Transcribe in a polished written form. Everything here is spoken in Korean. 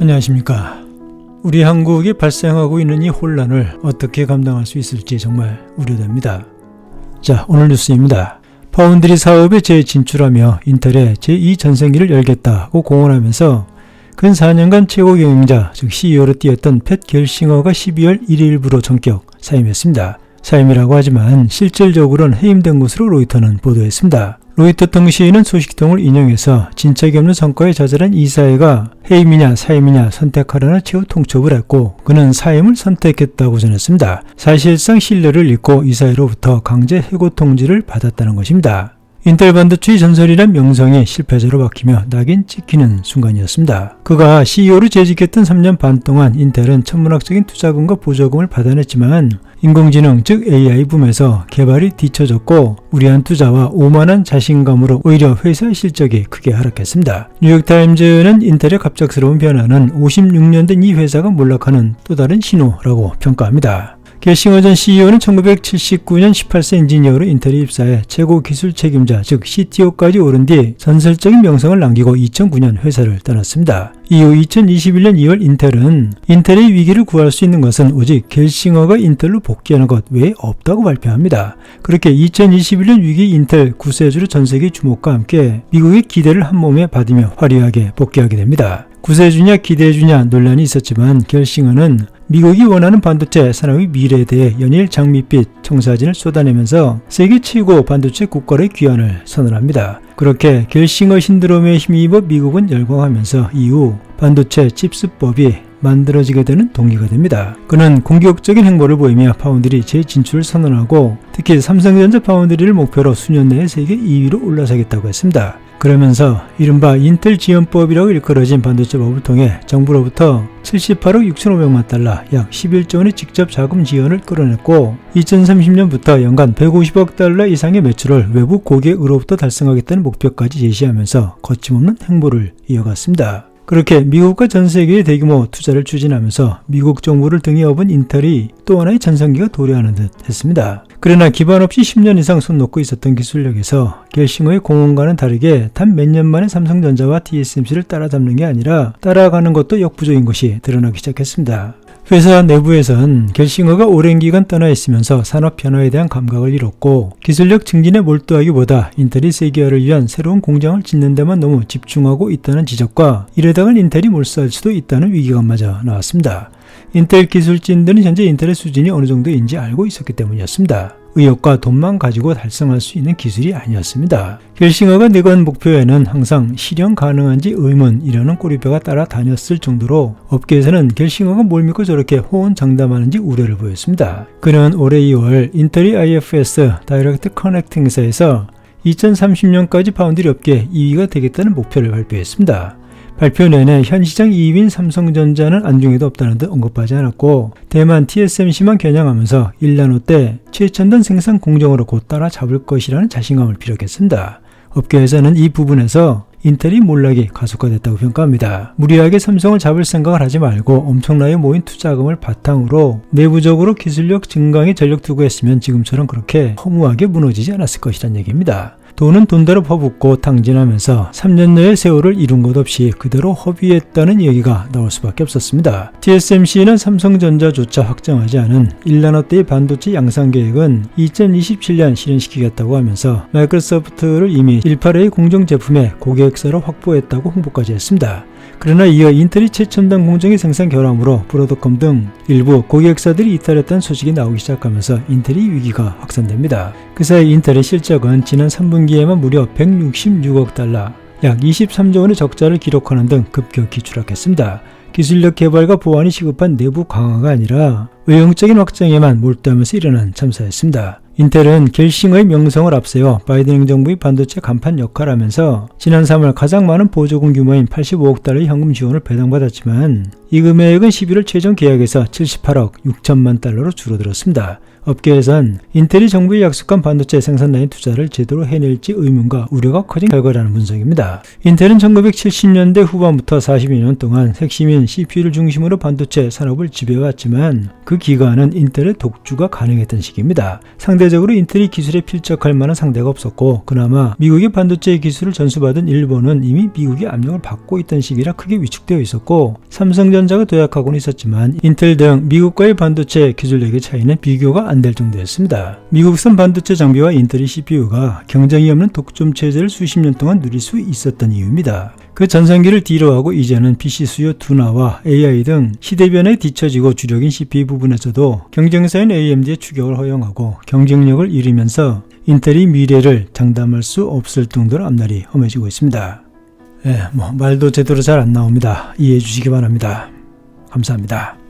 안녕하십니까. 우리 한국이 발생하고 있는 이 혼란을 어떻게 감당할 수 있을지 정말 우려됩니다. 자, 오늘 뉴스입니다. 파운드리 사업에 재진출하며 인텔에 제2전생기를 열겠다고 공언하면서 근 4년간 최고 경영자, 즉 CEO로 뛰었던 팻 겔싱어가 12월 1일부로 전격 사임했습니다. 사임이라고 하지만 실질적으로는 해임된 것으로 로이터는 보도했습니다. 로이터 통신은 소식통을 인용해서 진척이 없는 성과에 좌절한 이사회가 해임이냐 사임이냐 선택하라는 최후 통첩을 했고 그는 사임을 선택했다고 전했습니다. 사실상 신뢰를 잃고 이사회로부터 강제 해고 통지를 받았다는 것입니다. 인텔 반도체의 전설이란 명성이 실패자로 바뀌며 낙인 찍히는 순간이었습니다. 그가 CEO로 재직했던 3년 반 동안 인텔은 천문학적인 투자금과 보조금을 받아냈지만 인공지능 즉 AI 붐에서 개발이 뒤처졌고 무리한 투자와 오만한 자신감으로 오히려 회사의 실적이 크게 하락했습니다. 뉴욕타임즈는 인텔의 갑작스러운 변화는 56년 된 이 회사가 몰락하는 또 다른 신호라고 평가합니다. 겔싱어 전 CEO는 1979년 18세 엔지니어로 인텔에 입사해 최고 기술 책임자 즉 CTO까지 오른 뒤 전설적인 명성을 남기고 2009년 회사를 떠났습니다. 이후 2021년 2월 인텔은 인텔의 위기를 구할 수 있는 것은 오직 겔싱어가 인텔로 복귀하는 것 외에 없다고 발표합니다. 그렇게 2021년 위기 인텔 구세주로 전세계 주목과 함께 미국의 기대를 한몸에 받으며 화려하게 복귀하게 됩니다. 구세주냐 기대주냐 논란이 있었지만 겔싱어는 미국이 원하는 반도체 산업의 미래에 대해 연일 장밋빛 청사진을 쏟아내면서 세계 최고 반도체 국가의 귀환을 선언합니다. 그렇게 겔싱어 신드롬에 힘입어 미국은 열광하면서 이후 반도체 칩스법이 만들어지게 되는 동기가 됩니다. 그는 공격적인 행보를 보이며 파운드리 재진출을 선언하고 특히 삼성전자 파운드리를 목표로 수년 내에 세계 2위로 올라서겠다고 했습니다. 그러면서 이른바 인텔 지원법이라고 일컬어진 반도체법을 통해 정부로부터 78억 6,500만 달러 약 11조 원의 직접 자금 지원을 끌어냈고 2030년부터 연간 150억 달러 이상의 매출을 외부 고객으로부터 달성하겠다는 목표까지 제시하면서 거침없는 행보를 이어갔습니다. 그렇게 미국과 전 세계의 대규모 투자를 추진하면서 미국 정부를 등에 업은 인텔이 또 하나의 전성기가 도래하는 듯 했습니다. 그러나 기반 없이 10년 이상 손 놓고 있었던 기술력에서 겔싱어의 공헌과는 다르게 단 몇 년 만에 삼성전자와 TSMC를 따라잡는 게 아니라 따라가는 것도 역부족인 것이 드러나기 시작했습니다. 회사 내부에선 겔싱어가 오랜 기간 떠나 있으면서 산업 변화에 대한 감각을 잃었고 기술력 증진에 몰두하기보다 인텔이 세계화를 위한 새로운 공장을 짓는 데만 너무 집중하고 있다는 지적과 이러다간 인텔이 몰수할 수도 있다는 위기감마저 나왔습니다. 인텔 기술진들은 현재 인텔의 수준이 어느 정도인지 알고 있었기 때문이었습니다. 의욕과 돈만 가지고 달성할 수 있는 기술이 아니었습니다. 겔싱어가 내건 목표에는 항상 실현 가능한지 의문이라는 꼬리표가 따라다녔을 정도로 업계에서는 겔싱어가 뭘 믿고 저렇게 호언장담하는지 우려를 보였습니다. 그는 올해 2월 인텔이 IFS 다이렉트 커넥팅사에서 2030년까지 파운드리 업계 2위가 되겠다는 목표를 발표했습니다. 발표 내내 현 시장 2위인 삼성전자는 안중에도 없다는 듯 언급하지 않았고 대만 TSMC만 겨냥하면서 1나노 때 최첨단 생산 공정으로 곧 따라잡을 것이라는 자신감을 피력했습니다. 업계에서는 이 부분에서 인텔이 몰락이 가속화됐다고 평가합니다. 무리하게 삼성을 잡을 생각을 하지 말고 엄청나게 모인 투자금을 바탕으로 내부적으로 기술력 증강에 전력 투구했으면 지금처럼 그렇게 허무하게 무너지지 않았을 것이란 얘기입니다. 돈은 돈대로 퍼붓고 탕진하면서 3년 내에 세월을 이룬 것 없이 그대로 허비했다는 얘기가 나올 수밖에 없었습니다. TSMC는 삼성전자조차 확정하지 않은 1나노대의 반도체 양산 계획은 2027년 실현시키겠다고 하면서 마이크로소프트를 이미 18A 공정 제품의 고객사로 확보했다고 홍보까지 했습니다. 그러나 이어 인텔이 최첨단 공정의 생산 결함으로 브로드컴 등 일부 고객사들이 이탈했다는 소식이 나오기 시작하면서 인텔의 위기가 확산됩니다. 그 사이 인텔의 실적은 지난 3분기에만 무려 166억 달러, 약 23조 원의 적자를 기록하는 등 급격히 추락했습니다. 기술력 개발과 보완이 시급한 내부 강화가 아니라 외형적인 확장에만 몰두하면서 일어난 참사였습니다. 인텔은 겔싱어의 명성을 앞세워 바이든 행정부의 반도체 간판 역할을 하면서 지난 3월 가장 많은 보조금 규모인 85억 달러의 현금 지원을 배당받았지만 이 금액은 11월 최종 계약에서 78억 6천만 달러로 줄어들었습니다. 업계에선 인텔이 정부에 약속한 반도체 생산 라인 투자를 제대로 해낼지 의문과 우려가 커진 결과라는 분석입니다. 인텔은 1970년대 후반부터 42년 동안 핵심인 CPU를 중심으로 반도체 산업을 지배해왔지만 그 기간은 인텔의 독주가 가능했던 시기입니다. 상대적으로 인텔이 기술에 필적할 만한 상대가 없었고 그나마 미국의 반도체 기술을 전수받은 일본은 이미 미국의 압력을 받고 있던 시기라 크게 위축되어 있었고 삼성전자가 도약하고는 있었지만 인텔 등 미국과의 반도체 기술력의 차이는 비교가 안 될 정도였습니다. 미국산 반도체 장비와 인텔의 CPU가 경쟁이 없는 독점 체제를 수십 년 동안 누릴 수 있었던 이유입니다. 그 전성기를 뒤로하고 이제는 PC 수요 둔화와 AI 등 시대 변화에 뒤처지고 주력인 CPU 부분에서도 경쟁사인 AMD의 추격을 허용하고 경쟁력을 잃으면서 인텔이 미래를 장담할 수 없을 정도로 앞날이 험해지고 있습니다. 말도 제대로 잘 안 나옵니다. 이해해 주시기 바랍니다. 감사합니다.